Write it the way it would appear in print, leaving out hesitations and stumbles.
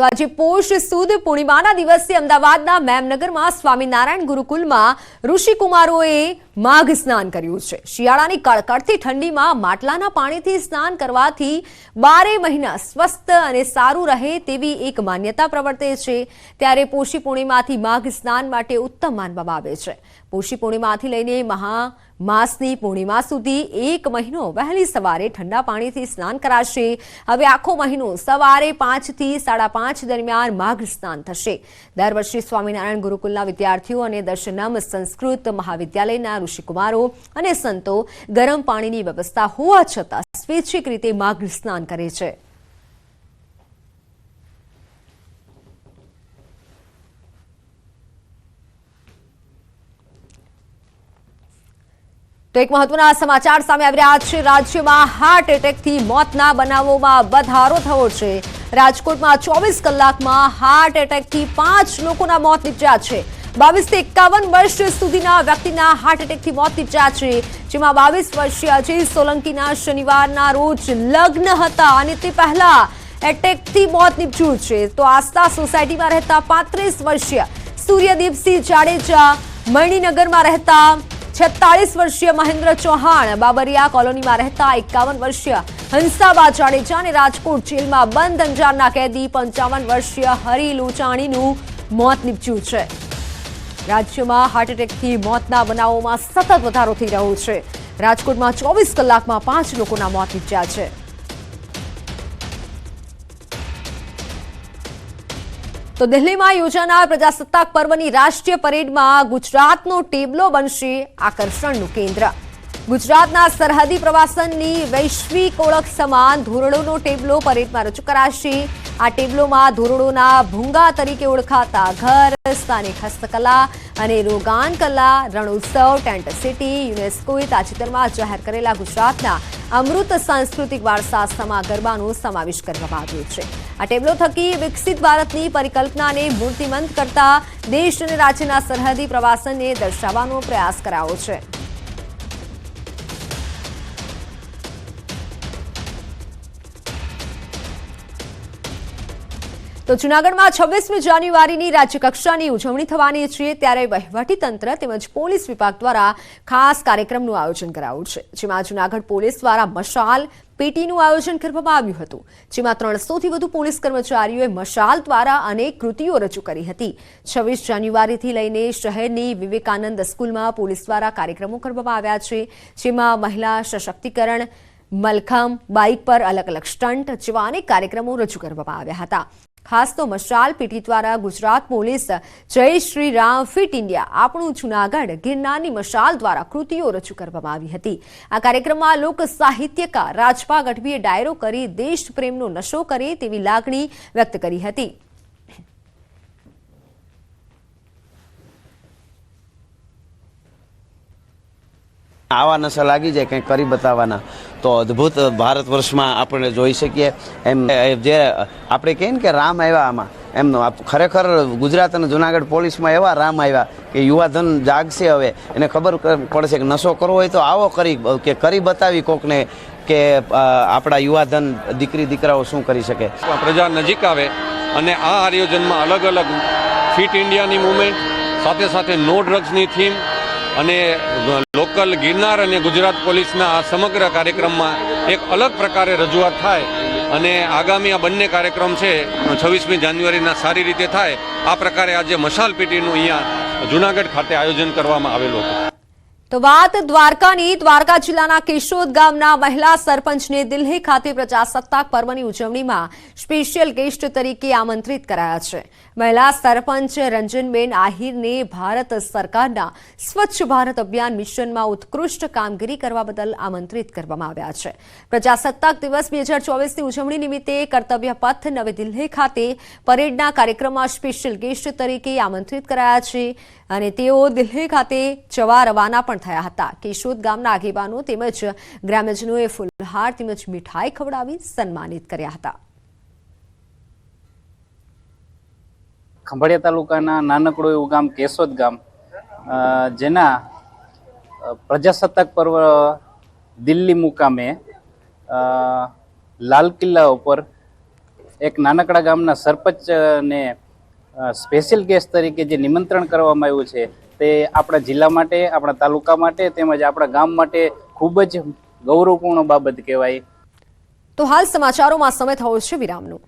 તો આજે પોષ સુદ પૂર્ણિમાના દિવસે અમદાવાદના મેમનગરમાં સ્વામિનારાયણ ગુરુકુલમાં ઋષિકુમારોએ માઘ સ્નાન કર્યું છે। શિયાળાની કડકડતી ઠંડીમાં માટલાના પાણીથી સ્નાન કરવાથી 12 મહિના સ્વસ્થ અને સારું રહે તેવી એક માન્યતા પ્રવર્તે છે। ત્યારે પોષી પૂર્ણિમાથી માઘ સ્નાન માટે ઉત્તમ માનવામાં આવે છે। પોષી પૂર્ણિમાથી લઈને માસની પૂર્ણિમા સુધી 1 મહિનો વહેલી સવારે ઠંડા પાણીથી સ્નાન કરાશે। હવે આખો મહિનો સવારે 5 થી 5:30 દરમિયાન માઘ સ્નાન થશે। દર વર્ષે સ્વામિનારાયણ ગુરુકુલના વિદ્યાર્થીઓ અને દર્શનમ સંસ્કૃત મહાવિદ્યાલયના ઋષિકુમારો અને સંતો ગરમ પાણીની વ્યવસ્થા હોવા છતાં સ્વૈચ્છિક રીતે માઘ સ્નાન કરે છે। તો એક મહત્વના સમાચાર સામે આવી રહ્યા છે। રાજ્યમાં હાર્ટ એટેકથી મોતના બનાવોમાં વધારો થયો છે। રાજકોટમાં 24 કલાકમાં હાર્ટ એટેકથી 5 લોકોના મોત નીપજ્યા છે। 22 થી 51 વર્ષ સુધીના વ્યક્તિના હાર્ટ એટેકથી મોત નીપજ્યા છે, જેમાં 22 વર્ષીય અજય સોલંકીના શનિવારના રોજ લગ્ન હતા અને તે પહેલા એટેકથી મોત નીપજ્યું છે। તો આસ્થા સોસાયટીમાં રહેતા 35 વર્ષીય સૂર્યદીપસિંહ જાડેજા, મણિનગરમાં રહેતા 46 વર્ષીય મહેન્દ્ર ચૌહાણ, બાબરિયા કોલોનીમાં રહેતા 51 વર્ષીય હંસાબા જાડેજા અને રાજકોટ જેલમાં બંધ અંજારના કેદી 55 વર્ષીય હરી લોચાણીનું મોત નીપજ્યું છે। રાજ્યમાં હાર્ટ એટેકથી મોતના બનાવોમાં સતત વધારો થઈ રહ્યો છે। રાજકોટમાં 24 કલાકમાં 5 લોકોના મોત નીપજ્યા છે। તો દિલ્હીમાં યોજાનાર પ્રજાસત્તાક પર્વની રાષ્ટ્રીય પરેડમાં ગુજરાતનો ટેબલો બનશે આકર્ષણનું કેન્દ્ર। ગુજરાતના સરહદી પ્રવાસનની વૈશ્વિક ઓળખ સમાન ધોરડોનો ટેબલો પરેડમાં રજૂ કરાશે। આ ટેબલોમાં ધોરડોના ભૂંગા તરીકે ઓળખાતા ઘર, સ્થાનિક હસ્તકલા અને રોગાન કલા, રણોત્સવ, ટેન્ટ સિટી, યુનેસ્કોએ તાજેતરમાં જાહેર કરેલા ગુજરાતના અમૃત સાંસ્કૃતિક વારસા સમા ગરબાનો સમાવેશ કરવામાં આવ્યો છે। આ ટેબલો થકી વિકસિત ભારતની પરિકલ્પનાને મૂર્તિમંત કરતા દેશ અને રાજ્યના સરહદી પ્રવાસનને દર્શાવવાનો પ્રયાસ કરાયો છે। તો જૂનાગઢમાં 26મી જાન્યુઆરીની રાજ્યકક્ષાની ઉજવણી થવાની છે, ત્યારે વહીવટીતંત્ર તેમજ પોલીસ વિભાગ દ્વારા ખાસ કાર્યક્રમનું આયોજન કરાયું છે, જેમાં જૂનાગઢ પોલીસ દ્વારા મશાલ પેટીનું આયોજન કરવામાં આવ્યું હતું, જેમાં 300થી વધુ પોલીસ કર્મચારીઓએ મશાલ દ્વારા અનેક કૃતિઓ રજૂ કરી હતી। 26 જાન્યુઆરીથી લઈને શહેરની વિવેકાનંદ સ્કૂલમાં પોલીસ દ્વારા કાર્યક્રમો કરવામાં આવ્યા છે, જેમાં મહિલા સશક્તિકરણ, મલખમ, બાઇક પર અલગ અલગ સ્ટન્ટ જેવા અનેક કાર્યક્રમો રજૂ કરવામાં આવ્યા હતા। ખાસ તો મશાલ પેટી દ્વારા ગુજરાત પોલીસ જય શ્રી રામ ફિટ ઇન્ડિયા આપણું જૂનાગઢ ગિરનારની મશાલ દ્વારા કૃતિઓ રજૂ કરવામાં આવી હતી। આ કાર્યક્રમમાં લોક સાહિત્યકાર રાજપા ગઢવીએ ડાયરો કરી દેશ પ્રેમનો નશો કરે તેવી લાગણી વ્યક્ત કરી હતી। આવા નશા લાગી જાય કંઈક કરી બતાવવાના તો અદ્ભુત ભારત વર્ષમાં આપણે જોઈ શકીએ। એમ જે આપણે કહીએ ને કે રામ આવ્યા આમાં, એમ ખરેખર ગુજરાત અને જૂનાગઢ પોલીસમાં એવા રામ આવ્યા કે યુવાધન જાગશે। હવે એને ખબર પડશે કે નશો કરવો હોય તો આવો કરી બતાવી કોકને કે આપણા યુવાધન દીકરી દીકરાઓ શું કરી શકે। પ્રજા નજીક આવે અને આ આયોજનમાં અલગ અલગ ફિટ ઇન્ડિયાની મુવમેન્ટ સાથે સાથે નો ડ્રગ્સની થીમ અને લોકલ ગિરનાર અને ગુજરાત પોલીસના આ સમગ્ર કાર્યક્રમમાં એક અલગ પ્રકારે રજૂઆત થાય અને આગામી આ બંને કાર્યક્રમ છે 26મી જાન્યુઆરીના સારી રીતે થાય આ પ્રકારે આજે મશાલ પેટીનું અહીંયા જૂનાગઢ ખાતે આયોજન કરવામાં આવેલું હતું। તો વાત દ્વારકાની। દ્વારકા જિલ્લાના કેશોદ ગામના મહિલા સરપંચને દિલ્હી ખાતે પ્રજાસત્તાક પર્વની ઉજવણીમાં સ્પેશિયલ ગેસ્ટ તરીકે આમંત્રિત કરાયા છે। મહિલા સરપંચ રંજનબેન આહિરને ભારત સરકારના સ્વચ્છ ભારત અભિયાન મિશનમાં ઉત્કૃષ્ટ કામગીરી કરવા બદલ આમંત્રિત કરવામાં આવ્યા છે। પ્રજાસત્તાક દિવસ 2024ની ઉજવણી નિમિત્તે કર્તવ્ય પથ નવી દિલ્હી ખાતે પરેડના કાર્યક્રમમાં સ્પેશિયલ ગેસ્ટ તરીકે આમંત્રિત કરાયા છે અને તેઓ દિલ્હી ખાતે જવા રવાના પણ થયા હતા। કેશોદ ગામના આગેવાનો તેમજ ગ્રામ્યજનોએ ફૂલહાર તેમજ મીઠાઈ ખવડાવી સન્માનિત કર્યા હતા। ખંભાળિયા તાલુકાના નાનકડું એવું ગામ કેશોદ ગામ, જેના પ્રજાસત્તાક પર્વ દિલ્હી મુકામે લાલ કિલ્લા ઉપર એક નાનકડા ગામના સરપંચને સ્પેશિયલ ગેસ્ટ તરીકે જે નિમંત્રણ કરવામાં આવ્યું છે તે આપણા જિલ્લા માટે, આપણા તાલુકા માટે તેમજ આપણા ગામ માટે ખૂબ જ ગૌરવપૂર્ણ બાબત કહેવાય. તો હાલ સમાચારોમાં સમય થયો છે વિરામનો.